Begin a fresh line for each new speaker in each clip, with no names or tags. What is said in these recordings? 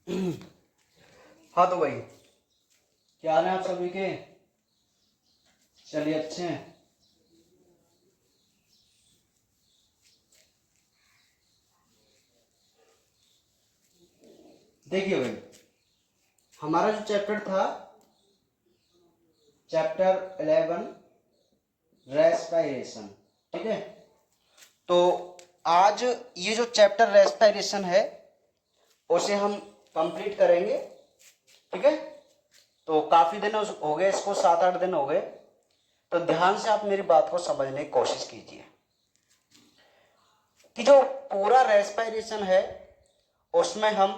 हाँ तो भाई, क्या हाल है आप सभी के? चलिए, अच्छे हैं। देखिए भाई, हमारा जो चैप्टर था, चैप्टर 11, रेस्पिरेशन। ठीक है, तो आज ये जो चैप्टर रेस्पिरेशन है उसे हम कंप्लीट करेंगे। ठीक है, तो काफ़ी दिन हो गए, इसको 7-8 दिन हो गए। तो ध्यान से आप मेरी बात को समझने की कोशिश कीजिए कि जो पूरा रेस्पिरेशन है उसमें हम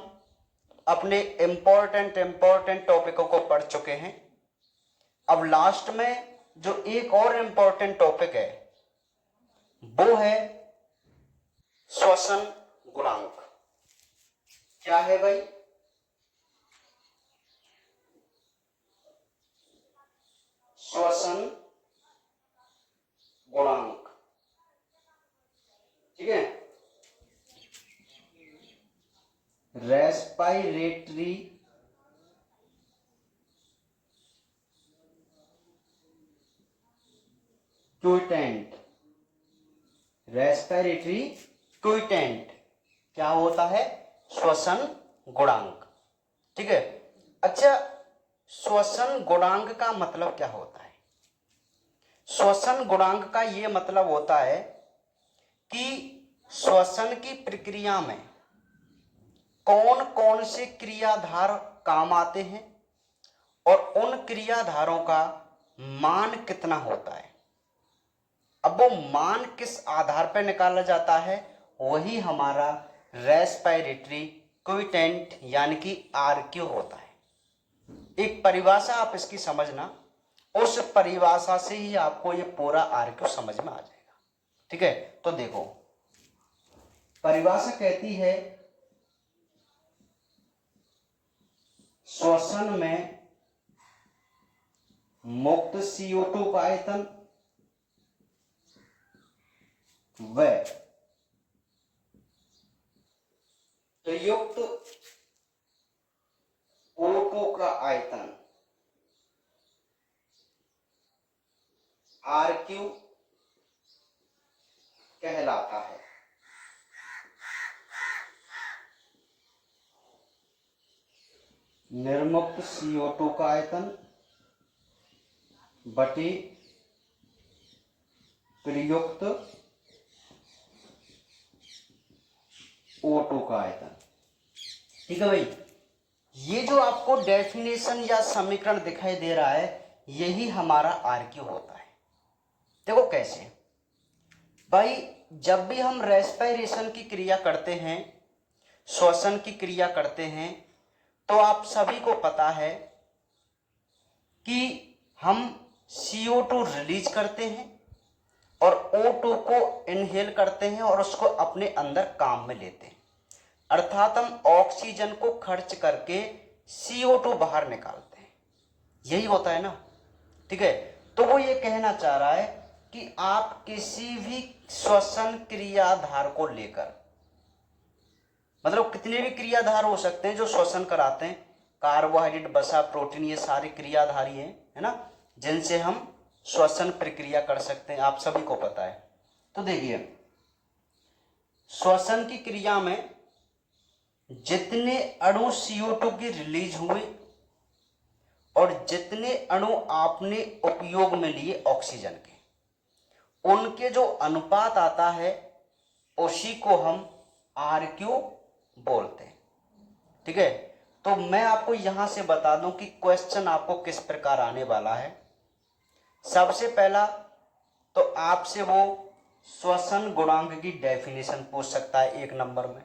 अपने इम्पोर्टेंट टॉपिकों को पढ़ चुके हैं। अब लास्ट में जो एक और इम्पोर्टेंट टॉपिक है वो है श्वसन गुणांक। क्या है भाई? श्वसन गुणांक। ठीक है, रेस्पिरेटरी क्विटेंट। रेस्पिरेटरी क्विटेंट क्या होता है? श्वसन गुणांक। ठीक है, अच्छा, श्वसन गुणांक का मतलब क्या होता है? श्वसन गुणांक का यह मतलब होता है कि श्वसन की प्रक्रिया में कौन कौन से क्रियाधार काम आते हैं और उन क्रियाधारों का मान कितना होता है। अब वो मान किस आधार पर निकाला जाता है, वही हमारा रेस्पिरेटरी क्विटेंट यानी कि आरक्यू होता है। एक परिभाषा आप इसकी समझना, उस परिभाषा से ही आपको ये पूरा आरक्यू समझ में आ जाएगा। ठीक है, तो देखो, परिभाषा कहती है श्वसन में मुक्त CO2 का आयतन व प्रयुक्त O2 का आयतन RQ कहलाता है। निर्मुक्त CO2 का आयतन बटे प्रयुक्त O2 का आयतन। ठीक है भाई, ये जो आपको डेफिनेशन या समीकरण दिखाई दे रहा है यही हमारा आरक्यू होता है। देखो कैसे भाई, जब भी हम रेस्पिरेशन की क्रिया करते हैं, श्वसन की क्रिया करते हैं, तो आप सभी को पता है कि हम CO2 रिलीज करते हैं और O2 को इनहेल करते हैं और उसको अपने अंदर काम में लेते हैं। अर्थात हम ऑक्सीजन को खर्च करके CO2 बाहर निकालते हैं। यही होता है ना। ठीक है, तो वो ये कहना चाह रहा है कि आप किसी भी श्वसन क्रियाधार को लेकर, मतलब कितने भी क्रियाधार हो सकते हैं जो श्वसन कराते हैं, कार्बोहाइड्रेट, वसा, प्रोटीन, ये सारे क्रियाधारी हैं, है ना, जिनसे हम श्वसन प्रक्रिया कर सकते हैं, आप सभी को पता है। तो देखिए, श्वसन की क्रिया में जितने अणु CO2 की रिलीज हुए और जितने अणु आपने उपयोग में लिए ऑक्सीजन के, उनके जो अनुपात आता है उसी को हम आरक्यू बोलते हैं। ठीक है, तो मैं आपको यहां से बता दूं कि क्वेश्चन आपको किस प्रकार आने वाला है। सबसे पहला तो आपसे वो श्वसन गुणांक की डेफिनेशन पूछ सकता है 1 नंबर में,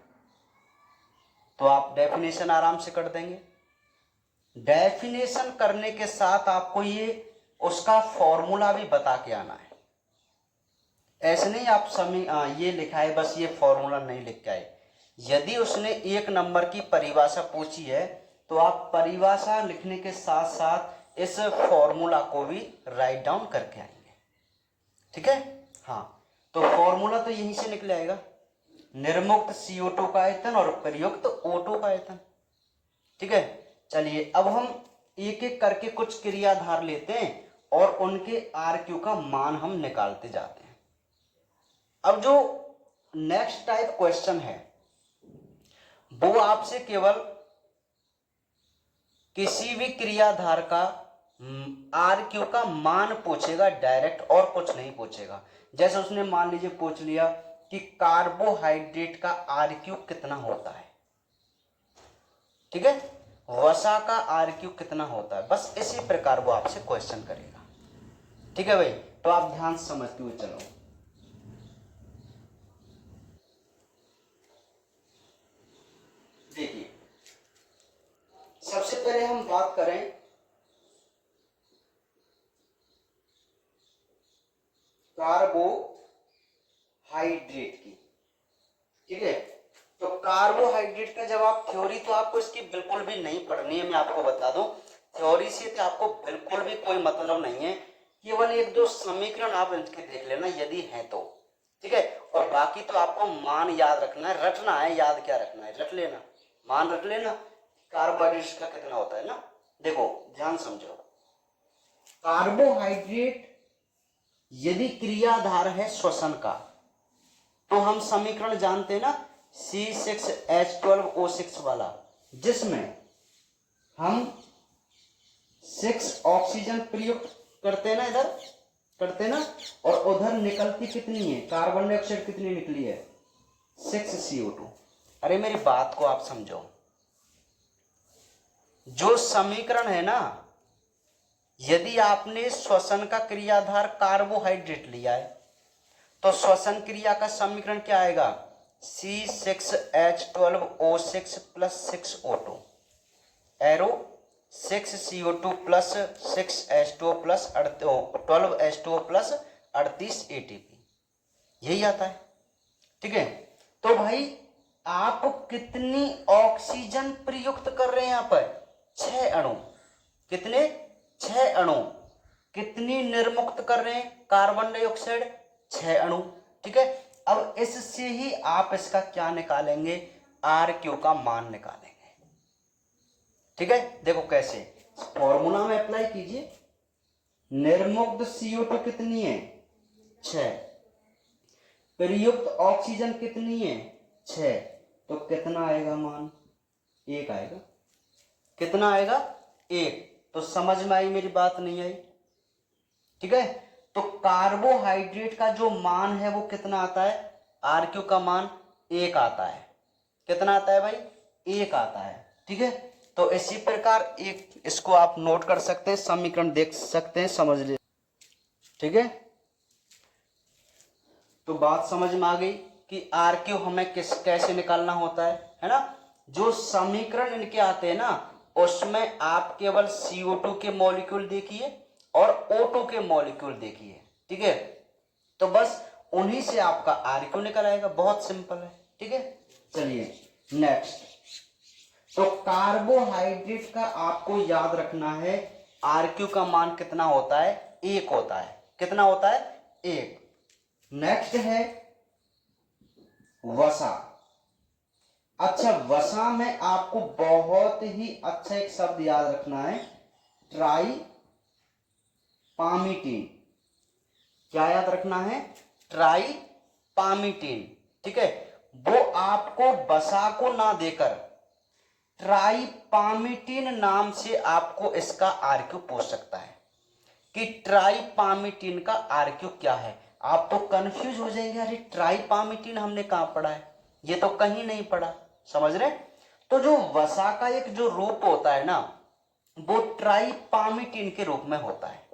तो आप डेफिनेशन आराम से कर देंगे। डेफिनेशन करने के साथ आपको ये उसका फॉर्मूला भी बता के आना है। ऐसे नहीं आप ये लिखा है बस, ये फॉर्मूला नहीं लिख के आए। यदि उसने 1 नंबर की परिभाषा पूछी है तो आप परिभाषा लिखने के साथ साथ इस फॉर्मूला को भी राइट डाउन करके आएंगे। ठीक है, हाँ, तो फॉर्मूला तो यहीं से निकल आएगा, निर्मुक्त CO2 का आयतन और प्रयुक्त O2 का आयतन। ठीक है, चलिए अब हम एक एक करके कुछ क्रियाधार लेते हैं और उनके आर क्यू का मान हम निकालते जाते हैं। अब जो नेक्स्ट टाइप क्वेश्चन है वो आपसे केवल किसी भी क्रियाधार का आर क्यू का मान पूछेगा डायरेक्ट, और कुछ नहीं पूछेगा। जैसे उसने मान लीजिए पूछ लिया कि कार्बोहाइड्रेट का आर क्यू कितना होता है, ठीक है, वसा का आर क्यू कितना होता है, बस इसी प्रकार वो आपसे क्वेश्चन करेगा। ठीक है भाई, तो आप ध्यान से समझते हुए चलो। देखिए सबसे पहले हम बात करें कार्बोहाइड्रेट की, ठीक है। तो कार्बोहाइड्रेट का जब आप थ्योरी, तो आपको इसकी बिल्कुल भी नहीं पढ़नी है, मैं आपको बता दूं। थ्योरी से तो आपको बिल्कुल भी कोई मतलब नहीं है, केवल एक दो समीकरण आप इनके देख लेना यदि है तो, ठीक है। और बाकी तो आपको मान याद रखना है, रटना है, याद क्या रखना है, रट लेना, मान रट लेना। कार्बोहाइड्रेट का कितना होता है ना, देखो ध्यान समझो। कार्बोहाइड्रेट यदि क्रियाधार है श्वसन का, तो हम समीकरण जानते हैं ना, C6H12O6 वाला, जिसमें हम 6 ऑक्सीजन प्रयुक्त करते हैं ना, इधर करते हैं ना, और उधर निकलती कितनी है, कार्बन डाइऑक्साइड कितनी निकली है, 6CO2। अरे मेरी बात को आप समझो, जो समीकरण है ना, यदि आपने श्वसन का क्रियाधार कार्बोहाइड्रेट लिया है तो श्वसन क्रिया का समीकरण क्या आएगा, C6H12O6 plus 6O2 arrow 6CO2 plus 6H2O plus 12H2O plus 38 ATP, यही आता है। ठीक है, तो भाई आप कितनी ऑक्सीजन प्रयुक्त कर रहे हैं यहाँ पर, 6 अणु, कितने, 6 अणु। कितनी निर्मुक्त कर रहे हैं, कार्बन डाइऑक्साइड 6 अणु, ठीक है। अब इससे ही आप इसका क्या निकालेंगे, आर क्यू का मान निकालेंगे, ठीक है। देखो कैसे, फॉर्मूला में अप्लाई कीजिए, निर्मुक्त CO2 कितनी है, 6, प्रयुक्त ऑक्सीजन कितनी है, 6, तो कितना आएगा मान, 1 आएगा, कितना आएगा, 1। तो समझ में आई मेरी बात, नहीं आई, ठीक है। तो कार्बोहाइड्रेट का जो मान है वो कितना आता है, आर क्यू का मान 1 आता है, कितना आता है भाई, 1 आता है, ठीक है। तो इसी प्रकार एक इसको आप नोट कर सकते हैं, समीकरण देख सकते हैं, समझ ले, ठीक है। तो बात समझ में आ गई कि आर क्यू हमें कैसे निकालना होता है ना। जो समीकरण इनके आते हैं ना, उसमें आप केवल CO2 के मॉलिक्यूल देखिए और O2 के मॉलिक्यूल देखिए, ठीक है। तो बस उन्हीं से आपका आर क्यू निकल आएगा, बहुत सिंपल है, ठीक है। चलिए नेक्स्ट, तो कार्बोहाइड्रेट का आपको याद रखना है, आर क्यू का मान कितना होता है, 1 होता है, कितना होता है, 1। नेक्स्ट है वसा। अच्छा, वसा में आपको बहुत ही अच्छा एक शब्द याद रखना है, ट्राइपामीटीन। क्या याद रखना है, ट्राइपामीटीन, ठीक है। वो आपको वसा को ना देकर ट्राइपामीटीन नाम से आपको इसका आरक्यू पूछ सकता है कि ट्राइपामीटीन का आरक्यू क्या है। आप तो कंफ्यूज हो जाएंगे, अरे ट्राइपामीटीन हमने कहां पढ़ा है, ये तो कहीं नहीं पढ़ा, समझ रहे। तो जो वसा का एक जो रूप होता है ना, वो ट्राइपामीटीन के रूप में होता है,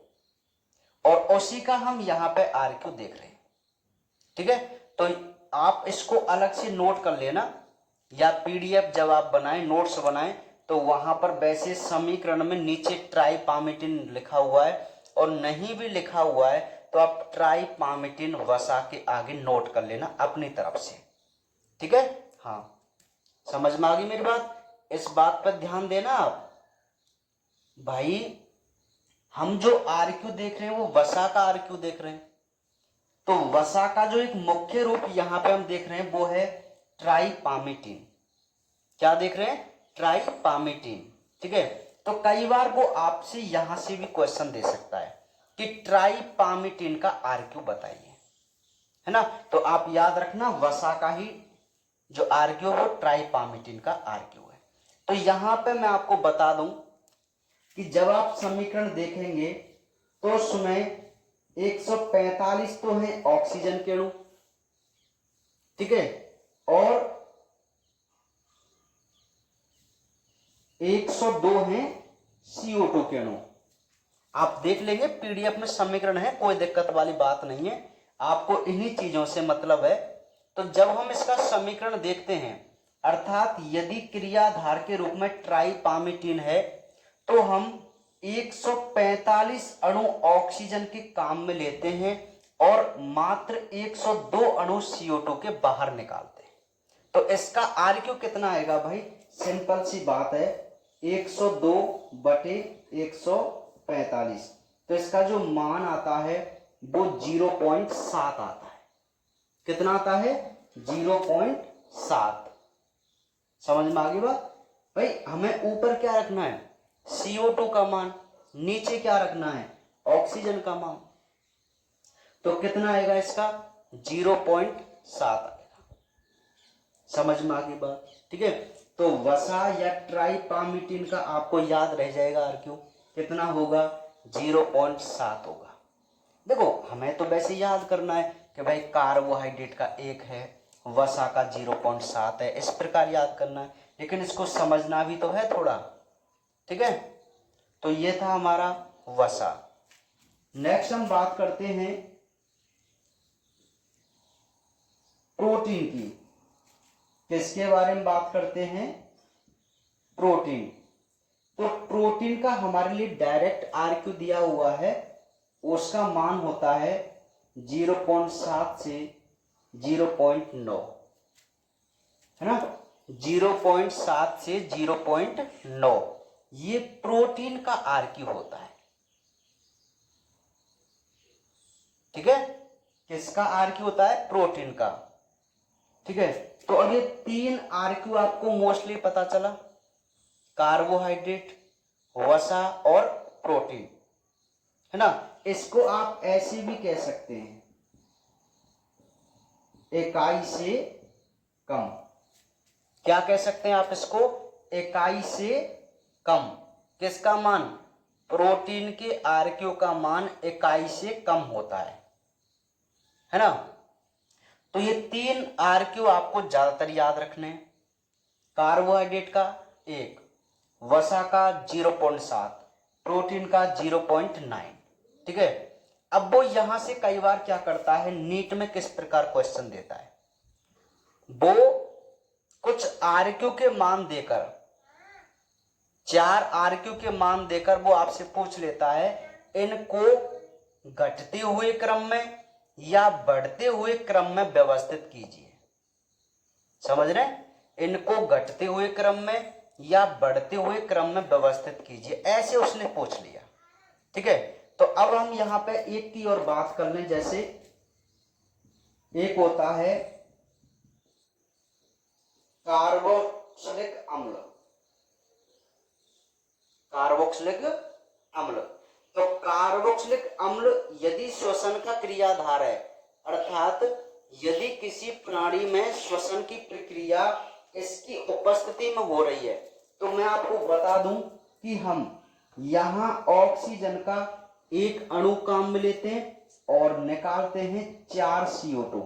और उसी का हम यहां पे आरक्यू देख रहे हैं, ठीक है। तो आप इसको अलग से नोट कर लेना, या PDF जब आप बनाएं, नोट्स बनाएं, तो वहां पर वैसे समीकरण में नीचे ट्राइपामीटीन लिखा हुआ है, और नहीं भी लिखा हुआ है तो आप ट्राइपामीटीन वसा के आगे नोट कर लेना अपनी तरफ से, ठीक है। हाँ, समझ में आ गई मेरी बात, इस बात पर ध्यान देना आप भाई। हम जो आरक्यू देख रहे हैं वो वसा का आरक्यू देख रहे हैं, तो वसा का जो एक मुख्य रूप यहां पे हम देख रहे हैं वो है ट्राइपामीटीन। क्या देख रहे हैं, ट्राइपामिटीन। ठीक है, तो कई बार वो आपसे यहां से भी क्वेश्चन दे सकता है कि ट्राइपामिटीन का आरक्यू बताइए, है ना। तो आप याद रखना वसा का ही जो आरक्यू वो ट्राइपामिटीन का आरक्यू है। तो यहां पे मैं आपको बता दूं कि जब आप समीकरण देखेंगे तो उसमें 145 तो है ऑक्सीजन के अणु, ठीक है, और 102 है CO2 के अणु। आप देख लेंगे पीडीएफ में समीकरण है, कोई दिक्कत वाली बात नहीं है, आपको इन्हीं चीजों से मतलब है। तो जब हम इसका समीकरण देखते हैं, अर्थात यदि क्रियाधार के रूप में ट्राइपामिटीन है तो हम 145 अणु ऑक्सीजन के काम में लेते हैं और मात्र 102 अणु CO2 के बाहर निकालते हैं। तो इसका आरक्यू कितना आएगा भाई, सिंपल सी बात है, 102 बटे 145। तो इसका जो मान आता है वो 0.7 आता है। कितना आता है, 0.7। समझ में आ गई बात भाई। हमें ऊपर क्या रखना है, CO2 का मान, नीचे क्या रखना है, ऑक्सीजन का मान। तो कितना आएगा इसका, 0.7 आएगा। समझ में आ गई बात, ठीक है। तो वसा या ट्राइपामिटीन का आपको याद रह जाएगा आरक्यू कितना होगा, 0.7 होगा। देखो हमें तो वैसे याद करना है कि भाई कार्बोहाइड्रेट का 1 है, वसा का 0.7 है, इस प्रकार याद करना है, लेकिन इसको समझना भी तो है थोड़ा, ठीक है। तो ये था हमारा वसा। नेक्स्ट हम बात करते हैं प्रोटीन की। किसके बारे में बात करते हैं, प्रोटीन। तो प्रोटीन का हमारे लिए डायरेक्ट आरक्यू दिया हुआ है, उसका मान होता है 0.7 से 0.9, है ना, 0.7 से 0.9 ये प्रोटीन का आरक्यू होता है, ठीक है। किसका आरक्यू होता है, प्रोटीन का, ठीक है। तो अब ये 3 आरक्यू आपको मोस्टली पता चला, कार्बोहाइड्रेट, वसा और प्रोटीन, है ना। इसको आप ऐसे भी कह सकते हैं, इकाई से कम। क्या कह सकते हैं आप इसको, इकाई से कम। किसका मान, प्रोटीन के आरक्यू का मान इकाई से कम होता है ना। तो ये 3 आरक्यू आपको ज्यादातर याद रखने हैं, कार्बोहाइड्रेट का 1, वसा का 0.7, प्रोटीन का 0.9, ठीक है। अब वो यहां से कई बार क्या करता है, नीट में किस प्रकार क्वेश्चन देता है, वो कुछ आरक्यू के मान देकर, 4 आरक्यू के मान देकर वो आपसे पूछ लेता है इनको घटते हुए क्रम में या बढ़ते हुए क्रम में व्यवस्थित कीजिए। समझ रहे हैं, इनको घटते हुए क्रम में या बढ़ते हुए क्रम में व्यवस्थित कीजिए, ऐसे उसने पूछ लिया, ठीक है। तो अब हम यहां पे एक की और बात कर लें, जैसे एक होता है कार्बोक्सिलिक अम्ल, कार्बोक्सिलिक अम्ल। तो कार्बोक्सिलिक अम्ल यदि श्वसन का क्रियाधार है, अर्थात यदि किसी प्राणी में श्वसन की प्रक्रिया इसकी उपस्थिति में हो रही है, तो मैं आपको बता दूं कि हम यहां ऑक्सीजन का एक अणु काम में लेते हैं और निकालते हैं 4 CO2,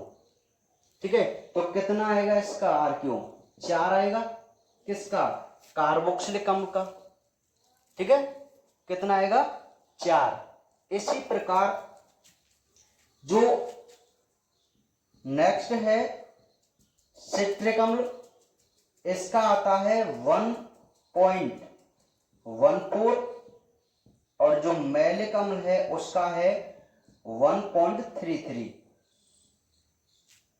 ठीक है। तो कितना आएगा इसका आरक्यू, 4 आएगा। किसका, कार्बोक्सिलिक अम्ल का, ठीक है। कितना आएगा, 4। इसी प्रकार जो नेक्स्ट है सिट्रिक अम्ल, इसका आता है 1.14 और जो मैलिक अम्ल है उसका है 1.33।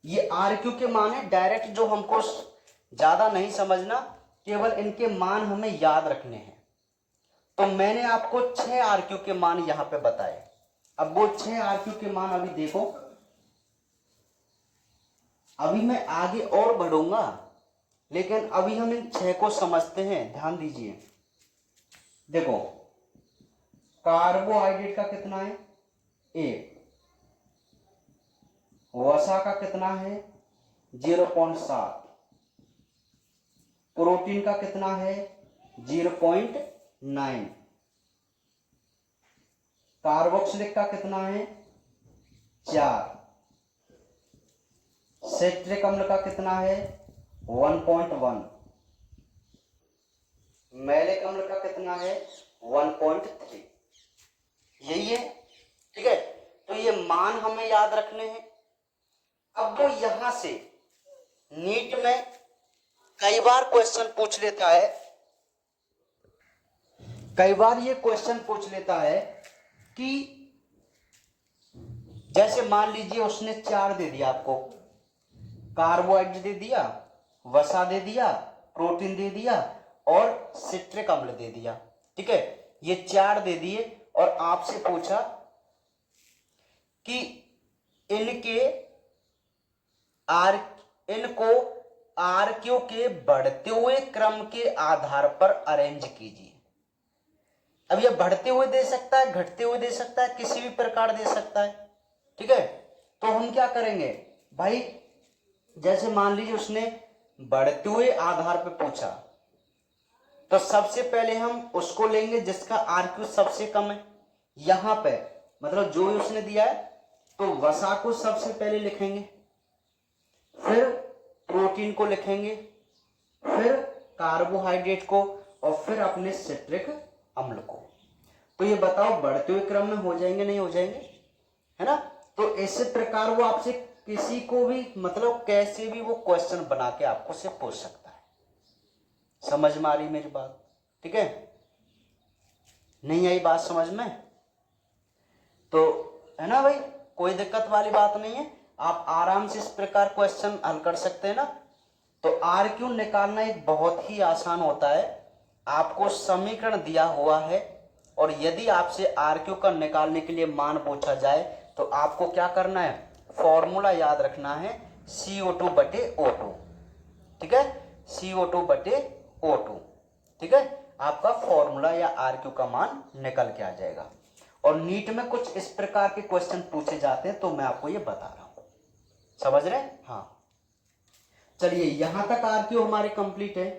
ये आरक्यू के मान है, डायरेक्ट जो हमको ज्यादा नहीं समझना, केवल इनके मान हमें याद रखने हैं। तो मैंने आपको 6 आरक्यू के मान यहां पे बताए। अब वो 6 आरक्यू के मान अभी देखो, अभी मैं आगे और बढ़ूंगा लेकिन अभी हम इन 6 को समझते हैं, ध्यान दीजिए। देखो, कार्बोहाइड्रेट का कितना है 1, वसा का कितना है 0.7, प्रोटीन का कितना है 0.9, कार्बोक्सिलिक का कितना है 4, सिट्रिक अम्ल का कितना है 1.1, मैलिक अम्ल का कितना है 1.3। यही है, ठीक है। तो ये मान हमें याद रखने हैं। अब वो यहां से नीट में कई बार क्वेश्चन पूछ लेता है, कई बार ये क्वेश्चन पूछ लेता है कि जैसे मान लीजिए उसने 4 दे दिया आपको, कार्बोहाइड्रेट दे दिया, वसा दे दिया, प्रोटीन दे दिया और सिट्रिक अम्ल दे दिया, ठीक है। ये 4 दे दिए और आपसे पूछा कि इनको आरक्यू के बढ़ते हुए क्रम के आधार पर अरेंज कीजिए। अब ये बढ़ते हुए दे सकता है, घटते हुए दे सकता है, किसी भी प्रकार दे सकता है, ठीक है। तो हम क्या करेंगे भाई, जैसे मान लीजिए उसने बढ़ते हुए आधार पर पूछा, तो सबसे पहले हम उसको लेंगे जिसका आरक्यू सबसे कम है। यहां पे मतलब जो उसने दिया है, तो वसा को सबसे पहले लिखेंगे, फिर प्रोटीन को लिखेंगे, फिर कार्बोहाइड्रेट को और फिर अपने सिट्रिक अम्ल को। तो ये बताओ बढ़ते हुए क्रम में हो जाएंगे नहीं हो जाएंगे, है ना। तो इसी प्रकार वो आपसे किसी को भी मतलब कैसे भी वो क्वेश्चन बना के आपको से पूछ सकता है। समझ में आ रही मेरी बात, ठीक है। नहीं आई बात समझ में तो, है ना भाई, कोई दिक्कत वाली बात नहीं है, आप आराम से इस प्रकार क्वेश्चन हल कर सकते हैं ना। तो आर क्यू निकालना एक बहुत ही आसान होता है। आपको समीकरण दिया हुआ है और यदि आपसे आर क्यू का निकालने के लिए मान पूछा जाए तो आपको क्या करना है, फॉर्मूला याद रखना है CO2 बटे O2, ठीक है, CO2 बटे O2, ठीक है। आपका फॉर्मूला या आर क्यू का मान निकल के आ जाएगा। और नीट में कुछ इस प्रकार के क्वेश्चन पूछे जाते हैं, तो मैं आपको ये बता रहा हूं, समझ रहे हैं। हाँ चलिए, यहां तक आर क्यू हमारे कंप्लीट है।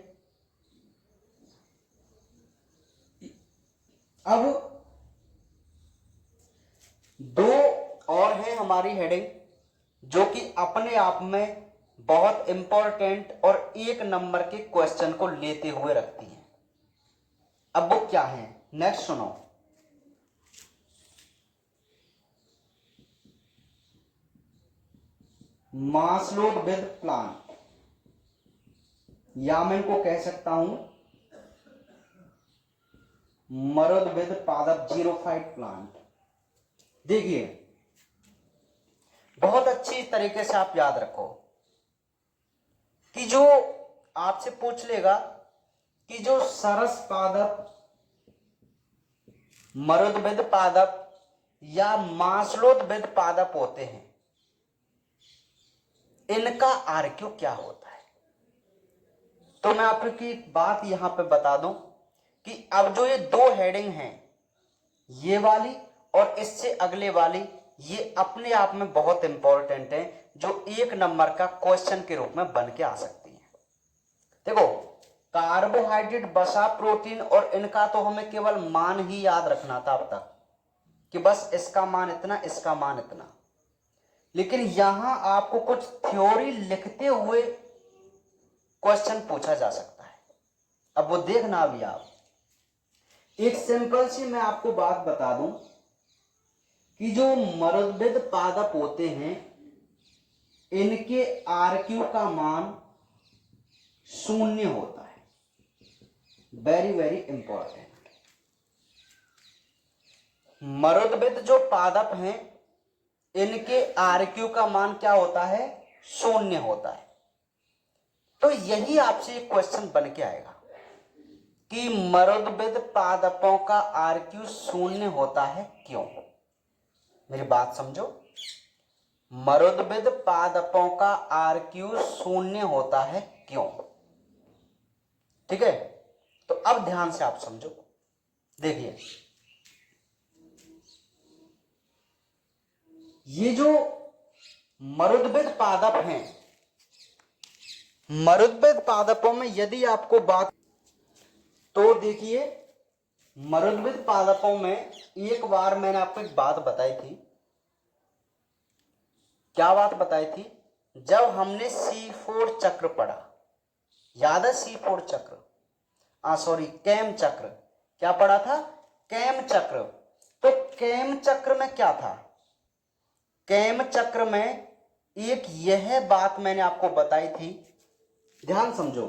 अब 2 और है हमारी हेडिंग जो कि अपने आप में बहुत इंपॉर्टेंट और 1 नंबर के क्वेश्चन को लेते हुए रखती है। अब वो क्या है, नेक्स्ट सुनो। मास्लो विद प्लान, या मैं इनको कह सकता हूं मरुद विद पादप जीरोफाइट प्लांट। देखिए, बहुत अच्छी तरीके से आप याद रखो कि जो आपसे पूछ लेगा कि जो सरस पादप, मरुदविद पादप या मास्लोदविद पादप होते हैं, इनका आरक्यू क्या होता है। तो मैं आपको एक बात यहां पे बता दूं कि अब जो ये 2 हेडिंग हैं, ये वाली और इससे अगले वाली, ये अपने आप में बहुत इंपॉर्टेंट है, जो 1 नंबर का क्वेश्चन के रूप में बन के आ सकती है। देखो, कार्बोहाइड्रेट, वसा, प्रोटीन और इनका तो हमें केवल मान ही याद रखना था अब तक कि बस इसका मान इतना, इसका मान इतना। लेकिन यहां आपको कुछ थ्योरी लिखते हुए क्वेश्चन पूछा जा सकता है। अब वो देखना भी आप, एक सिंपल सी मैं आपको बात बता दूं कि जो मरुदविद पादप होते हैं, इनके आरक्यू का मान 0 होता है। Very very important. मरुदविद जो पादप हैं, इनके आरक्यू का मान क्या होता है, 0 होता है। तो यही आपसे एक क्वेश्चन बन के आएगा कि मरुदविद पादपों का आरक्यू 0 होता है क्यों। मेरी बात समझो, मरुदविद पादपों का आरक्यू 0 होता है क्यों। ठीक है, तो अब ध्यान से आप समझो। देखिए ये जो मरुद्भिद पादप हैं, मरुद्भिद पादपों में यदि आपको बात, तो देखिए मरुद्भिद पादपों में एक बार मैंने आपको एक बात बताई थी। क्या बात बताई थी? जब हमने C4 चक्र पढ़ा, याद है? C4 चक्र, सॉरी कैम चक्र। क्या पढ़ा था? कैम चक्र। तो कैम चक्र में क्या था? कैम चक्र में एक यह बात मैंने आपको बताई थी, ध्यान समझो,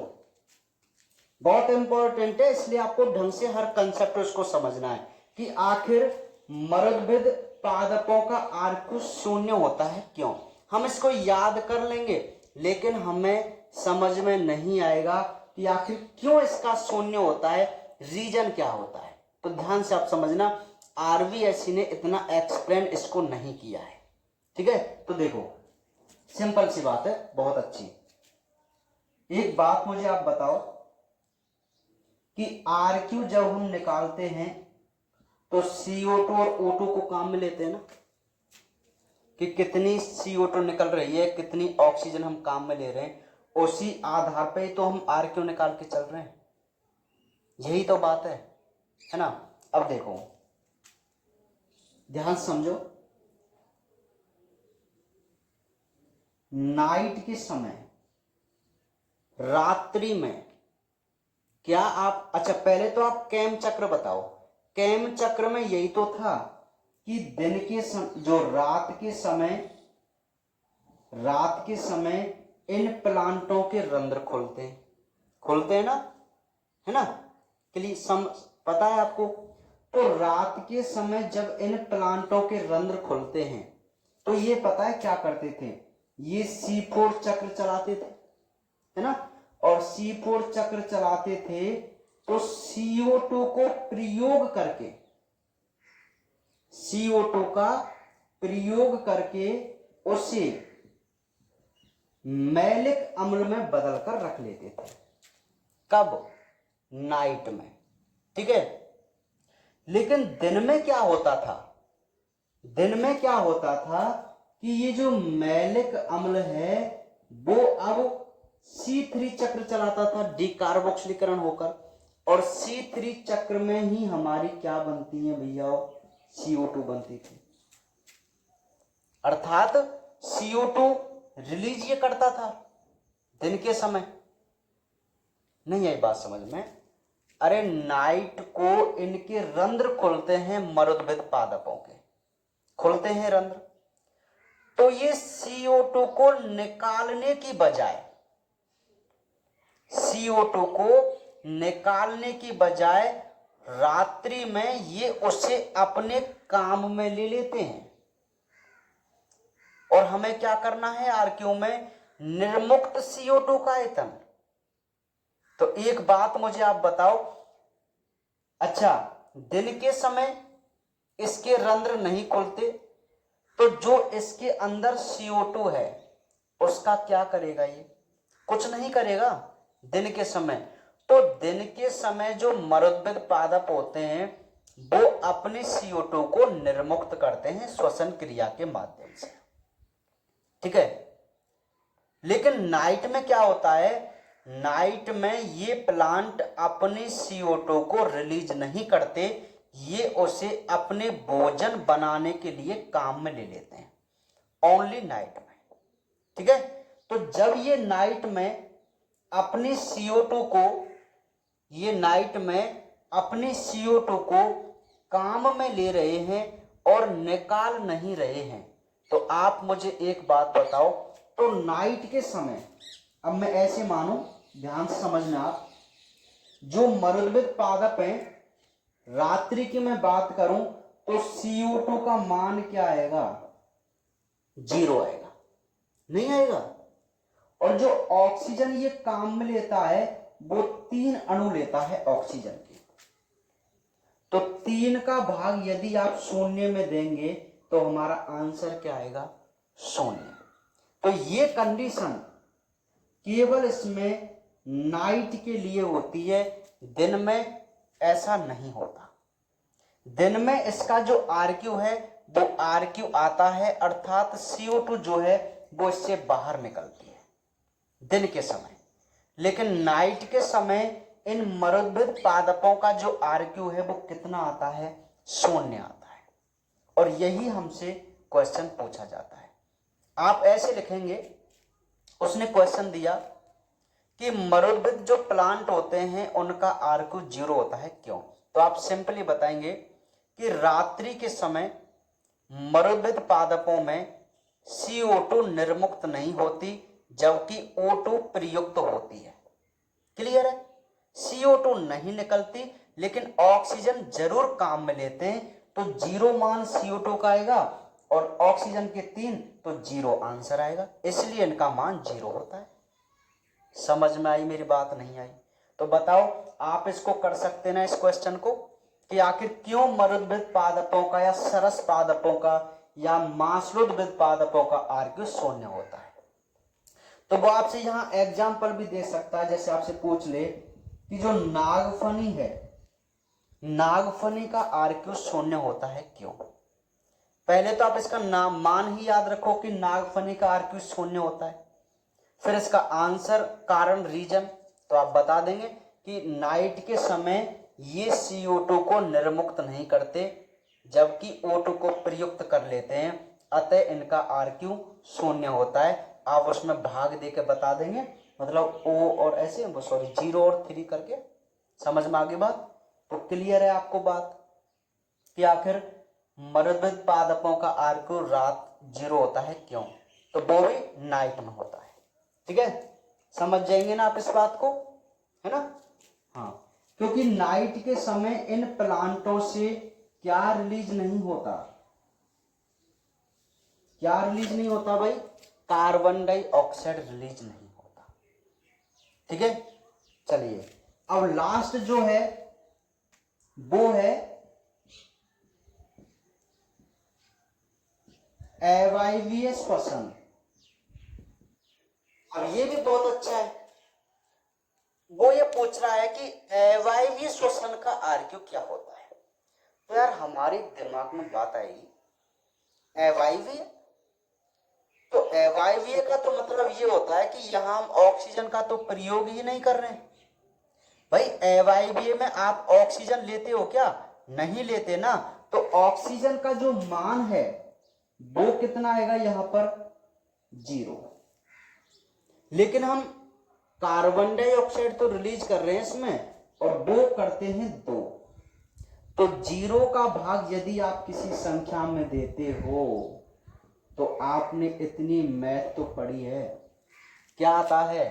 बहुत इंपॉर्टेंट है, इसलिए आपको ढंग से हर कंसेप्ट उसको समझना है कि आखिर मरुद्भिद पादपों का आर्क्यू शून्य होता है क्यों। हम इसको याद कर लेंगे लेकिन हमें समझ में नहीं आएगा कि आखिर क्यों इसका शून्य होता है, रीजन क्या होता है। तो ध्यान से आप समझना, RVSE ने इतना एक्सप्लेन इसको नहीं किया है, ठीक है। तो देखो सिंपल सी बात है, बहुत अच्छी। एक बात मुझे आप बताओ कि RQ जब हम निकालते हैं तो CO2 और O2 को काम में लेते हैं ना, कि कितनी CO2 निकल रही है, कितनी ऑक्सीजन हम काम में ले रहे हैं, उसी आधार पे ही तो हम RQ निकाल के चल रहे हैं। यही तो बात है ना। अब देखो ध्यान समझो, नाइट के समय, रात्रि में क्या आप, अच्छा पहले तो आप कैम चक्र बताओ। कैम चक्र में यही तो था कि दिन के जो रात के समय इन प्लांटों के रंध्र खुलते हैं ना, है ना, पता है आपको। तो रात के समय जब इन प्लांटों के रंध्र खुलते हैं तो ये पता है क्या करते थे, ये C4 चक्र चलाते थे, है ना। और C4 चक्र चलाते थे तो CO2 को प्रयोग करके, CO2 का प्रयोग करके उसे मैलिक अम्ल में बदलकर रख लेते थे। कब? नाइट में, ठीक है। लेकिन दिन में क्या होता था? दिन में क्या होता था कि ये जो मैलिक अम्ल है वो अब C3 चक्र चलाता था, डिकार्बोक्सिलीकरण होकर, और C3 चक्र में ही हमारी क्या बनती है भैया? CO2 बनती थी। अर्थात CO2 रिलीज ये करता था दिन के समय। नहीं आई बात समझ में? अरे नाइट को इनके रंध्र खुलते हैं, मरुद्भिद पादपों के खुलते हैं रंध्र, तो ये CO2 को निकालने की बजाय, CO2 को निकालने की बजाय रात्रि में ये उसे अपने काम में ले लेते हैं। और हमें क्या करना है RQ में? निर्मुक्त CO2 का आयतन। तो एक बात मुझे आप बताओ, अच्छा दिन के समय इसके रंध्र नहीं खुलते तो जो इसके अंदर CO2 है उसका क्या करेगा? ये कुछ नहीं करेगा दिन के समय। तो दिन के समय जो मरुद्भिद पादप होते हैं वो अपने CO2 को निर्मुक्त करते हैं श्वसन क्रिया के माध्यम से, ठीक है। लेकिन नाइट में क्या होता है? नाइट में ये प्लांट अपने CO2 को रिलीज नहीं करते, ये उसे अपने भोजन बनाने के लिए काम में ले लेते हैं, ओनली नाइट में, ठीक है। तो जब ये नाइट में अपने CO2 को, ये नाइट में अपने CO2 को काम में ले रहे हैं और निकाल नहीं रहे हैं, तो आप मुझे एक बात बताओ, तो नाइट के समय, अब मैं ऐसे मानो, ध्यान से समझना आप, जो मरुद्भिद पादप हैं, रात्रि की मैं बात करूं तो CO2 का मान क्या आएगा? 0 आएगा, नहीं आएगा। और जो ऑक्सीजन ये काम में लेता है वो 3 अणु लेता है ऑक्सीजन के, तो 3 का भाग यदि आप शून्य में देंगे तो हमारा आंसर क्या आएगा? शून्य। तो ये कंडीशन केवल इसमें नाइट के लिए होती है, दिन में ऐसा नहीं होता। दिन में इसका जो आरक्यू है वो आरक्यू आता है, अर्थात CO2 जो है वो इससे बाहर निकलती है दिन के समय। लेकिन नाइट के समय इन मरुद्भिद पादपों का जो आरक्यू है वो कितना आता है, 0 आता है। और यही हमसे क्वेश्चन पूछा जाता है। आप ऐसे लिखेंगे, उसने क्वेश्चन दिया कि मरुद्भिद जो प्लांट होते हैं उनका आरक्यू 0 होता है, क्यों? तो आप सिंपली बताएंगे कि रात्रि के समय मरुद्भिद पादपों में CO2 निर्मुक्त नहीं होती, जबकि O2 प्रयुक्त होती है। क्लियर है? CO2 नहीं निकलती, लेकिन ऑक्सीजन जरूर काम में लेते हैं, तो 0 मान CO2 का आएगा और ऑक्सीजन के 3, तो 0 आंसर आएगा, इसलिए इनका मान 0 होता है। समझ में आई मेरी बात? नहीं आई तो बताओ, आप इसको कर सकते ना इस क्वेश्चन को, कि आखिर क्यों मरुद्भिद पादपों का या सरस पादपों का या मांसलोद्भिद पादपों का आरक्यू 0 होता है। तो वो आपसे यहां एग्जाम्पल भी दे सकता है, जैसे आपसे पूछ ले कि जो नागफनी है, नागफनी का आरक्यू 0 होता है, क्यों? पहले तो आप इसका नाम मान ही याद रखो कि नागफनी का आरक्यू 0 होता है, फिर इसका आंसर, कारण, रीजन तो आप बता देंगे कि नाइट के समय ये CO2 को निर्मुक्त नहीं करते, जबकि O2 को प्रयुक्त कर लेते हैं, अतः इनका आरक्यू 0 होता है। आप उसमें भाग दे के बता देंगे, मतलब O और ऐसे, सॉरी 0 और 3 करके। समझ में आ गई बात? तो क्लियर है आपको बात कि आखिर मरुद्भिद पादपों का आरक्यू रात 0 होता है, क्यों? तो वो भी नाइट में होता है। ठीक है, समझ जाएंगे ना आप इस बात को, है ना? हाँ, क्योंकि नाइट के समय इन प्लांटों से क्या रिलीज नहीं होता, क्या रिलीज नहीं होता भाई? कार्बन डाइऑक्साइड रिलीज नहीं होता। ठीक है, चलिए अब लास्ट जो है वो है अवायवीय श्वसन। अब ये भी बहुत अच्छा है, वो ये पूछ रहा है कि अवायवीय श्वसन का आरक्यू क्या होता है। तो यार हमारे दिमाग में बात आएगी, अवायवीय, तो अवायवीय का तो मतलब ये होता है कि यहां हम ऑक्सीजन का तो प्रयोग ही नहीं कर रहे हैं। भाई अवायवीय में आप ऑक्सीजन लेते हो क्या? नहीं लेते ना, तो ऑक्सीजन का जो मान है वो कितना आएगा यहां पर? 0। लेकिन हम कार्बन डाइऑक्साइड तो रिलीज कर रहे हैं इसमें, और वो करते हैं 2। तो 0 का भाग यदि आप किसी संख्या में देते हो तो आपने इतनी मैथ तो पढ़ी है, क्या आता है?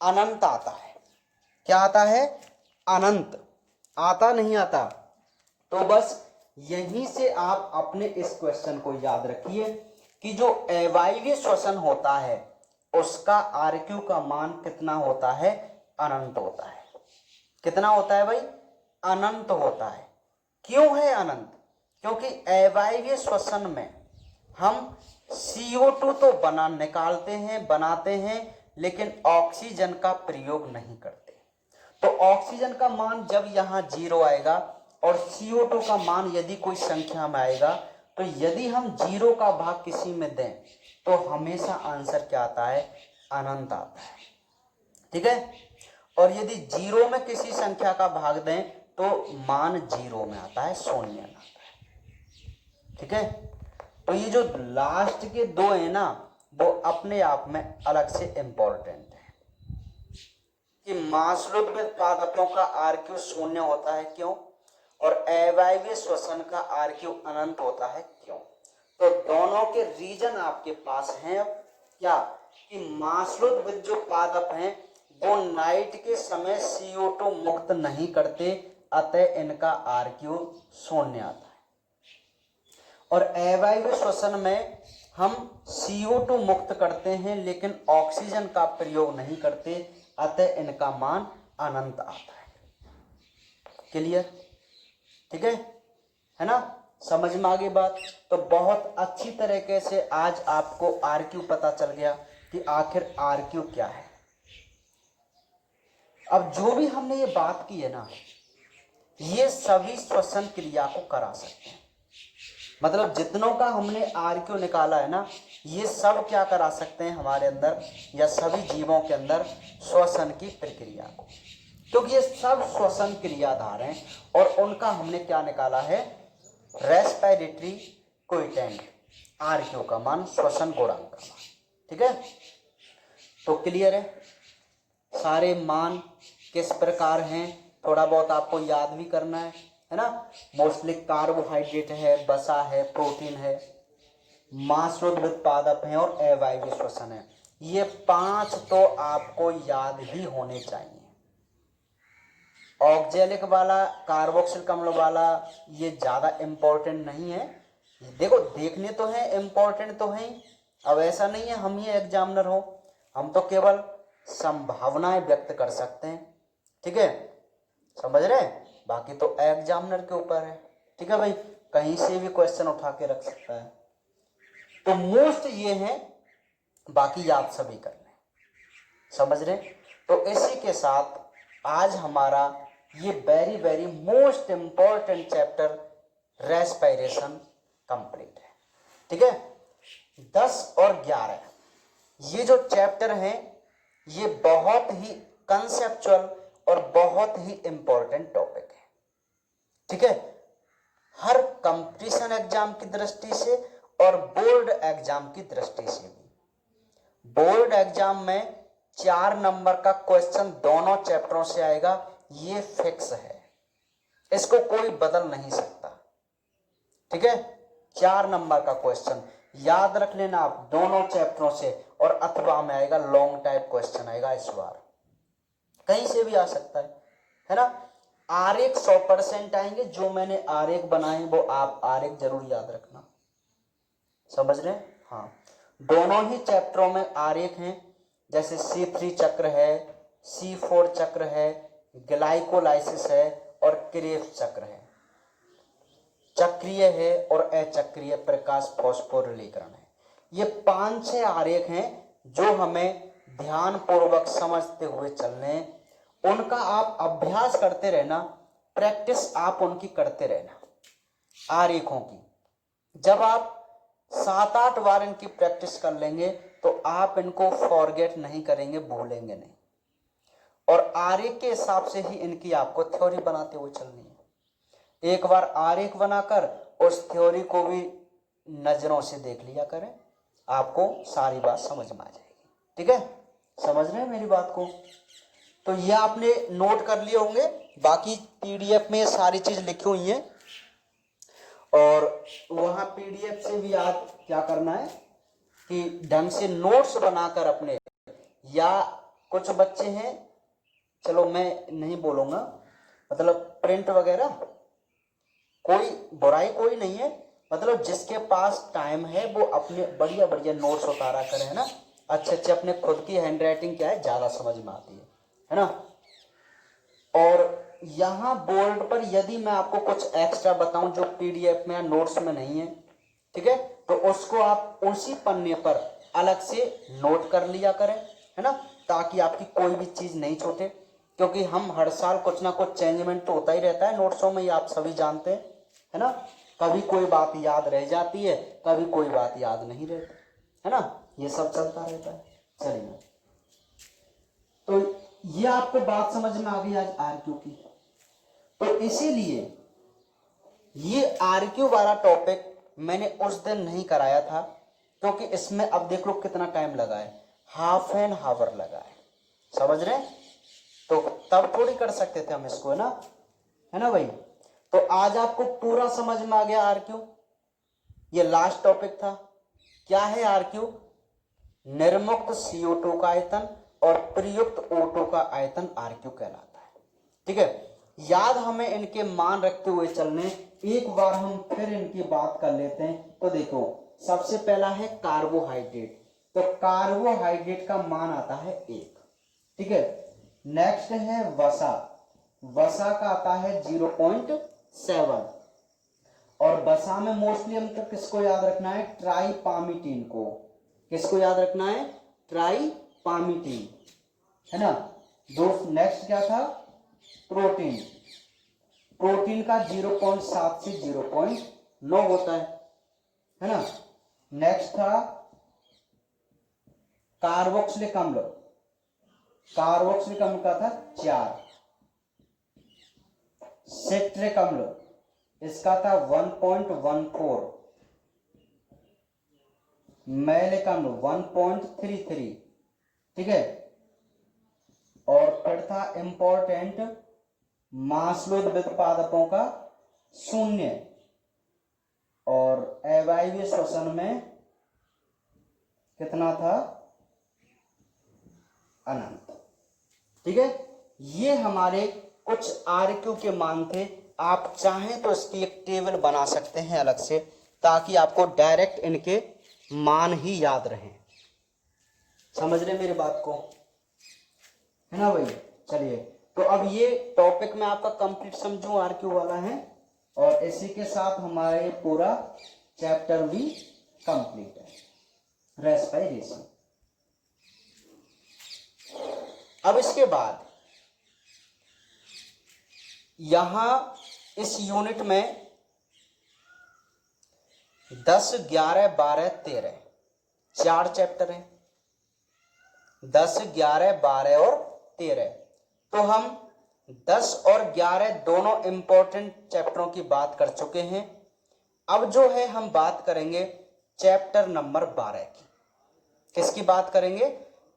अनंत आता है। क्या आता है? अनंत। आता नहीं आता? तो बस यहीं से आप अपने इस क्वेश्चन को याद रखिए कि जो अवायवीय श्वसन होता है उसका आरक्यू का मान कितना होता है? अनंत होता है। कितना होता है भाई? अनंत होता है। क्यों है अनंत? क्योंकि अवायवीय श्वसन में हम CO2 तो निकालते हैं, बनाते हैं, लेकिन ऑक्सीजन का प्रयोग नहीं करते। तो ऑक्सीजन का मान जब यहाँ 0 आएगा और CO2 का मान यदि कोई संख्या में आएगा, तो यदि हम 0 का भाग किसी में दें तो हमेशा आंसर क्या आता है? अनंत आता है। ठीक है, और यदि 0 में किसी संख्या का भाग दें तो मान 0 में आता है, 0 में आता है। ठीक है, तो ये जो लास्ट के 2 है ना, वो अपने आप में अलग से इंपॉर्टेंट है कि मांसलोद्भिद पादपों का आरक्यू 0 होता है, क्यों? और अवायवीय श्वसन का आरक्यू अनंत होता है, क्यों? तो दोनों के रीजन आपके पास हैं। अब क्या कि मांसलोद्भिद जो पादप हैं वो नाइट के समय CO2 मुक्त नहीं करते, अतः इनका आरक्यू 0 आता है। और अवायवीय श्वसन में हम CO2 मुक्त करते हैं लेकिन ऑक्सीजन का प्रयोग नहीं करते, अतः इनका मान अनंत आता है। क्लियर? ठीक है ना? समझ में आ गई बात? तो बहुत अच्छी तरीके से आज आपको आरक्यू पता चल गया कि आखिर आरक्यू क्या है। अब जो भी हमने ये बात की है ना, ये सभी श्वसन क्रिया को करा सकते हैं। मतलब जितनों का हमने आरक्यू निकाला है ना, ये सब क्या करा सकते हैं हमारे अंदर या सभी जीवों के अंदर श्वसन की प्रक्रिया को, क्योंकि ये सब श्वसन क्रियाधार हैं और उनका हमने क्या निकाला है, रेस्पिरेटरी कोइटेंट, आरक्यू का मान, श्वसन गुणांक का मान। ठीक है, तो क्लियर है, सारे मान किस प्रकार हैं थोड़ा बहुत आपको याद भी करना है ना। मोस्टली कार्बोहाइड्रेट है, वसा है, प्रोटीन है, मांसरुद्ध उत्पादक हैं और अवायवीय श्वसन है। ये 5 तो आपको याद ही होने चाहिए। ऑक्जेलिक वाला, कार्बोक्सिल अम्ल वाला ये ज़्यादा इम्पोर्टेंट नहीं है। देखो देखने तो हैं, इम्पोर्टेंट तो हैं। अब ऐसा नहीं है हम ये एग्जामिनर हो, हम तो केवल संभावनाएं व्यक्त कर सकते हैं। ठीक है, समझ रहे हैं, बाकी तो एग्जामिनर के ऊपर है। ठीक है भाई, कहीं से भी क्वेश्चन उठा के रख सकता है। तो मोस्ट ये है, बाकी याद सभी कर लें। समझ रहे, तो इसी के साथ आज हमारा ये very very most important chapter respiration complete है। ठीक है, 10 और 11 ये जो चैप्टर हैं ये बहुत ही कंसेप्चुअल और बहुत ही इंपॉर्टेंट टॉपिक है। ठीक है, हर कंपटीशन एग्जाम की दृष्टि से और बोर्ड एग्जाम की दृष्टि से भी। बोर्ड एग्जाम में 4 नंबर का क्वेश्चन दोनों चैप्टरों से आएगा, ये फिक्स है, इसको कोई बदल नहीं सकता। ठीक है, 4 नंबर का क्वेश्चन याद रख लेना आप दोनों चैप्टरों से, और अथवा में आएगा लॉन्ग टाइप क्वेश्चन आएगा इस बार, कहीं से भी आ सकता है ना। आरेख 100% आएंगे, जो मैंने आरेख बनाए वो आप आरेख जरूर याद रखना। समझ रहे हैं, हाँ, दोनों ही चैप्टरों में आरेख हैं, जैसे C3 चक्र है, C4 चक्र है, ग्लाइकोलाइसिस है और क्रेब्स चक्र है, चक्रीय है और अचक्रीय प्रकाश फॉस्फोरिलीकरण है। ये 5-6 आरेख हैं जो हमें ध्यान पूर्वक समझते हुए चलने, उनका आप अभ्यास करते रहना, प्रैक्टिस आप उनकी करते रहना आरेखों की। जब आप 7-8 बार इनकी प्रैक्टिस कर लेंगे तो आप इनको फॉरगेट नहीं करेंगे, भूलेंगे नहीं, और आरेख के हिसाब से ही इनकी आपको थ्योरी बनाते हुए चलनी है। एक बार आरेख बनाकर उस थ्योरी को भी नजरों से देख लिया करें, आपको सारी बात समझ में आ जाएगी। ठीक है, समझ रहे हैं मेरी बात को। तो ये आपने नोट कर लिए होंगे, बाकी PDF में सारी चीज लिखी हुई है, और वहां PDF से भी आप क्या करना है कि ढंग से नोट्स बनाकर अपने, या कुछ बच्चे हैं, चलो मैं नहीं बोलूंगा, मतलब प्रिंट वगैरह, कोई बुराई कोई नहीं है, मतलब जिसके पास टाइम है वो अपने बढ़िया बढ़िया नोट्स उतारा करे, है ना, अच्छे अच्छे, अपने खुद की हैंडराइटिंग क्या है ज्यादा समझ में आती है ना। और यहाँ बोर्ड पर यदि मैं आपको कुछ एक्स्ट्रा बताऊं जो PDF में या नोट्स में नहीं है, ठीक है, तो उसको आप उसी पन्ने पर अलग से नोट कर लिया करें, है ना, ताकि आपकी कोई भी चीज नहीं छूटे, क्योंकि हम हर साल कुछ ना कुछ चेंजमेंट तो होता ही रहता है नोट्सों में, ये आप सभी जानते हैं, है ना। कभी कोई बात याद रह जाती है, कभी कोई बात याद नहीं रहती, है ना, ये सब चलता रहता है। चलिए, तो ये आपको बात समझ में आ गई आज आरक्यू की। तो इसीलिए ये आरक्यू वाला टॉपिक मैंने उस दिन नहीं कराया था, क्योंकि इसमें अब देख लो कितना टाइम लगा है, ½ एन आवर लगा है। समझ रहे, तो तब थोड़ी कर सकते थे हम इसको, है ना भाई। तो आज आपको पूरा समझ में आ गया आरक्यू। ये लास्ट टॉपिक था। क्या है आरक्यू? निर्मुक्त CO2 का आयतन और प्रयुक्त O2 का आयतन आरक्यू कहलाता है। ठीक है, याद हमें इनके मान रखते हुए चलने। एक बार हम फिर इनकी बात कर लेते हैं। तो देखो, सबसे पहला है कार्बोहाइड्रेट, तो कार्बोहाइड्रेट का मान आता है 1। ठीक है, नेक्स्ट है वसा, वसा का आता है 0.7, और वसा में मोस्टली हमको किसको याद रखना है? ट्राइपामिटीन को। किसको याद रखना है? ट्राइपामिटीन, है ना। दोस्त नेक्स्ट क्या था, प्रोटीन। प्रोटीन का 0.7 से 0.9 होता है ना। नेक्स्ट था कार्बोक्सिलिक अम्ल। कार्बोक्सिलिक अम्ल का था 4। सिट्रिक अम्ल इसका था 1.14। मैलिक अम्ल 1.33, ठीक है। और फिर था इंपॉर्टेंट मांसलोद पादपों का 0, और अवायवीय श्वसन में कितना था, अनंत, ठीक है। ये हमारे कुछ आरक्यू के मान थे। आप चाहें तो इसकी एक टेबल बना सकते हैं अलग से, ताकि आपको डायरेक्ट इनके मान ही याद रहें। समझ रहे मेरी बात को, है ना भाई। चलिए, तो अब ये टॉपिक में आपका कंप्लीट समझूं आरक्यू वाला है, और इसी के साथ हमारे पूरा चैप्टर भी कंप्लीट है, रेस्पिरेशन। अब इसके बाद यहां इस यूनिट में 10, 11, 12, 13 4 चैप्टर हैं। 10, 11, 12 और 13। तो हम 10 और 11 दोनों इंपॉर्टेंट चैप्टरों की बात कर चुके हैं। अब जो है हम बात करेंगे चैप्टर नंबर 12 की। किसकी बात करेंगे,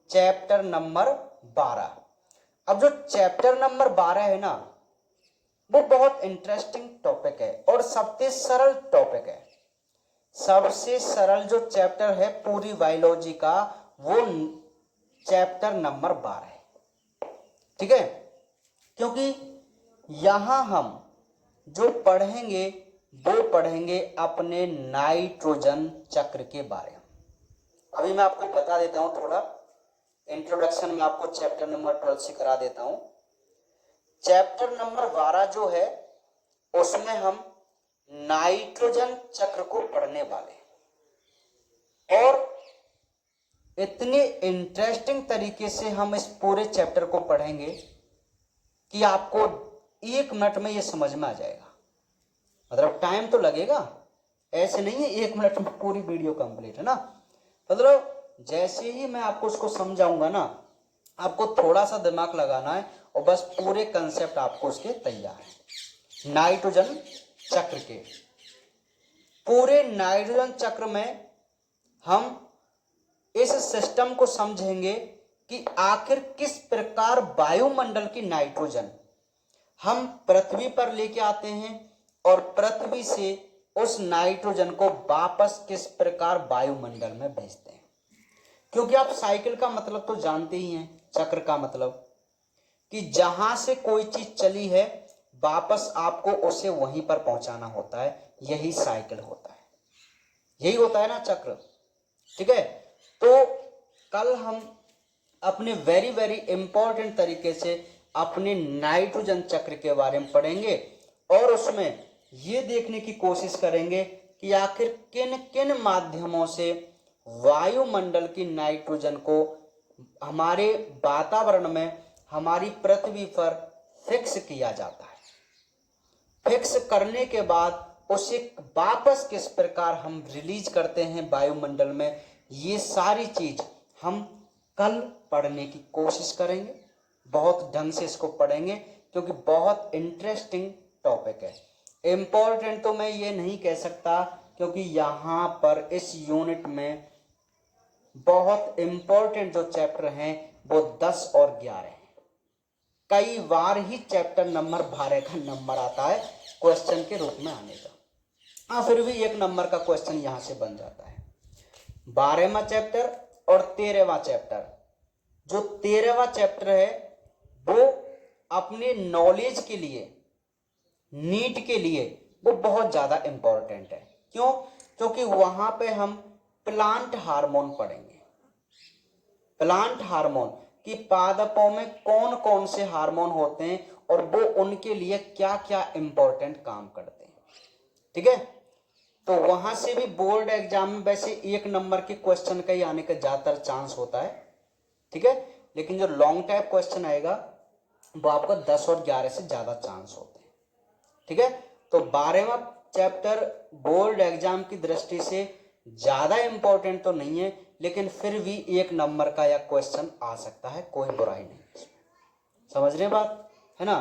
चैप्टर नंबर 12। अब जो चैप्टर नंबर 12 है ना, वो बहुत इंटरेस्टिंग टॉपिक है और सबसे सरल टॉपिक है। सबसे सरल जो चैप्टर है पूरी बायोलॉजी का, वो चैप्टर नंबर 12 है, ठीक है। क्योंकि यहां हम जो पढ़ेंगे वो पढ़ेंगे अपने नाइट्रोजन चक्र के बारे में। अभी मैं आपको बता देता हूं, थोड़ा इंट्रोडक्शन में आपको चैप्टर नंबर 12 से करा देता हूं। चैप्टर नंबर 12 जो है, उसमें हम नाइट्रोजन चक्र को पढ़ने वाले हैं, और इतनी इंटरेस्टिंग तरीके से हम इस पूरे चैप्टर को पढ़ेंगे कि आपको 1 मिनट में ये समझ में आ जाएगा। मतलब टाइम तो लगेगा, ऐसे नहीं है 1 मिनट में पूरी वीडियो कंप्लीट, है ना। मतलब जैसे ही मैं आपको उसको समझाऊंगा ना, आपको थोड़ा सा दिमाग लगाना है और बस पूरे कंसेप्ट आपको उसके तैयार है। नाइट्रोजन चक्र के पूरे नाइट्रोजन चक्र में हम इस सिस्टम को समझेंगे कि आखिर किस प्रकार वायुमंडल की नाइट्रोजन हम पृथ्वी पर लेके आते हैं, और पृथ्वी से उस नाइट्रोजन को वापस किस प्रकार वायुमंडल में भेजते हैं। क्योंकि आप साइकिल का मतलब तो जानते ही हैं, चक्र का मतलब कि जहां से कोई चीज चली है वापस आपको उसे वहीं पर पहुंचाना होता है, यही साइकिल होता है, यही होता है ना चक्र, ठीक है। तो कल हम अपने वेरी वेरी इंपॉर्टेंट तरीके से अपने नाइट्रोजन चक्र के बारे में पढ़ेंगे, और उसमें ये देखने की कोशिश करेंगे कि आखिर किन किन माध्यमों से वायुमंडल की नाइट्रोजन को हमारे वातावरण में, हमारी पृथ्वी पर फिक्स किया जाता है। फिक्स करने के बाद उसे वापस किस प्रकार हम रिलीज करते हैं वायुमंडल में, ये सारी चीज हम कल पढ़ने की कोशिश करेंगे। बहुत ढंग से इसको पढ़ेंगे, क्योंकि बहुत इंटरेस्टिंग टॉपिक है। इंपॉर्टेंट तो मैं ये नहीं कह सकता, क्योंकि यहाँ पर इस यूनिट में बहुत इंपॉर्टेंट जो चैप्टर हैं वो 10 और 11 हैं। कई बार ही चैप्टर नंबर 12 का नंबर आता है क्वेश्चन के रूप में आने का। हाँ, फिर भी 1 नंबर का क्वेश्चन यहां से बन जाता है। 12वां चैप्टर और 13वां चैप्टर, जो 13वां चैप्टर है वो अपने नॉलेज के लिए, नीट के लिए वो बहुत ज्यादा इंपॉर्टेंट है। क्यों? क्योंकि वहां पे हम प्लांट हार्मोन पढ़ेंगे। प्लांट हार्मोन कि पादपों में कौन कौन से हार्मोन होते हैं और वो उनके लिए क्या क्या इंपॉर्टेंट काम करते हैं, ठीक है। तो वहां से भी बोर्ड एग्जाम में वैसे 1 नंबर के क्वेश्चन का ही आने का ज्यादातर चांस होता है, ठीक है। लेकिन जो लॉन्ग टाइप क्वेश्चन आएगा वो आपका 10 और 11 से ज़्यादा चांस होते हैं। ठीक है, तो 12वां चैप्टर बोर्ड एग्जाम की दृष्टि से ज़्यादा इंपॉर्टेंट तो नहीं है, लेकिन फिर भी 1 नंबर का यह क्वेश्चन आ सकता है, कोई बुराई नहीं इसमें। समझ रहे बात, है ना।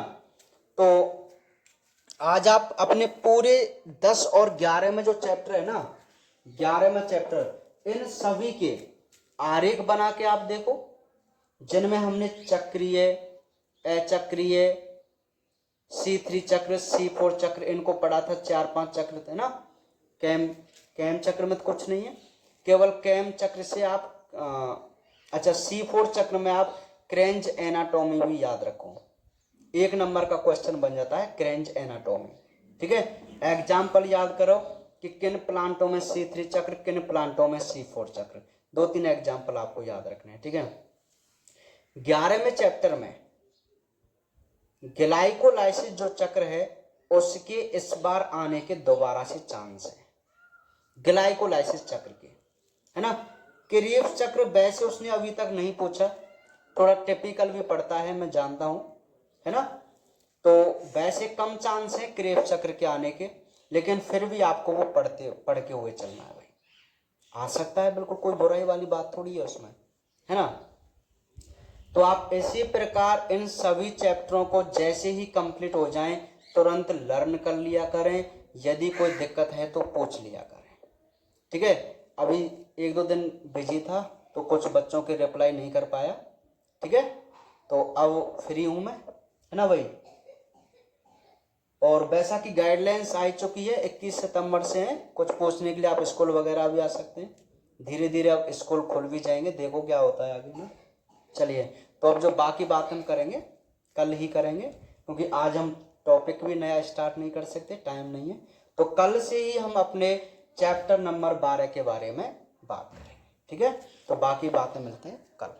तो आज आप अपने पूरे 10 और 11 में जो चैप्टर है ना, 11वां चैप्टर, इन सभी के आरेख बना के आप देखो, जिनमें हमने चक्रीय, अचक्रीय, C3 चक्र, C4 चक्र इनको पढ़ा था, 4-5 चक्र थे ना। कैम चक्र में तो कुछ नहीं है, केवल कैम चक्र से आप अच्छा C4 चक्र में आप क्रेंज एनाटॉमी भी याद रखो, 1 नंबर का क्वेश्चन बन जाता है क्रेंज एनाटॉमी। ठीक है, एग्जाम्पल याद करो कि किन प्लांटों में C3 चक्र, किन प्लांटों में C4 चक्र, 2-3 एग्जाम्पल आपको याद रखने हैं। ठीक है, 11वें चैप्टर में ग्लाइकोलाइसिस जो चक्र है उसके इस बार आने के दोबारा से चांस है, ग्लाइकोलाइसिस चक्र के, है ना। क्रेब्स चक्र वैसे उसने अभी तक नहीं पूछा, थोड़ा टिपिकल भी पड़ता है मैं जानता हूं, है ना। तो वैसे कम चांस है क्रेब्स चक्र के आने के, लेकिन फिर भी आपको वो पढ़ के हुए चलना है भाई, आ सकता है, बिल्कुल कोई बुराई वाली बात थोड़ी है उसमें, है ना। तो आप इसी प्रकार इन सभी चैप्टरों को जैसे ही कंप्लीट हो जाएं तुरंत लर्न कर लिया करें, यदि कोई दिक्कत है तो पूछ लिया करें। ठीक है, अभी 1-2 दिन बिजी था तो कुछ बच्चों के रिप्लाई नहीं कर पाया। ठीक है, तो अब फ्री हूं मैं, है ना भाई। और वैसा की गाइडलाइंस आ चुकी है, 21 सितंबर से है, कुछ पूछने के लिए आप स्कूल वगैरह भी आ सकते हैं, धीरे धीरे अब स्कूल खुल भी जाएंगे, देखो क्या होता है आगे ना। चलिए, तो अब जो बाकी बात हम करेंगे कल ही करेंगे, क्योंकि आज हम टॉपिक भी नया स्टार्ट नहीं कर सकते, टाइम नहीं है। तो कल से ही हम अपने चैप्टर नंबर 12 के बारे में बात करेंगे। ठीक है, तो बाकी बातें मिलते हैं कल।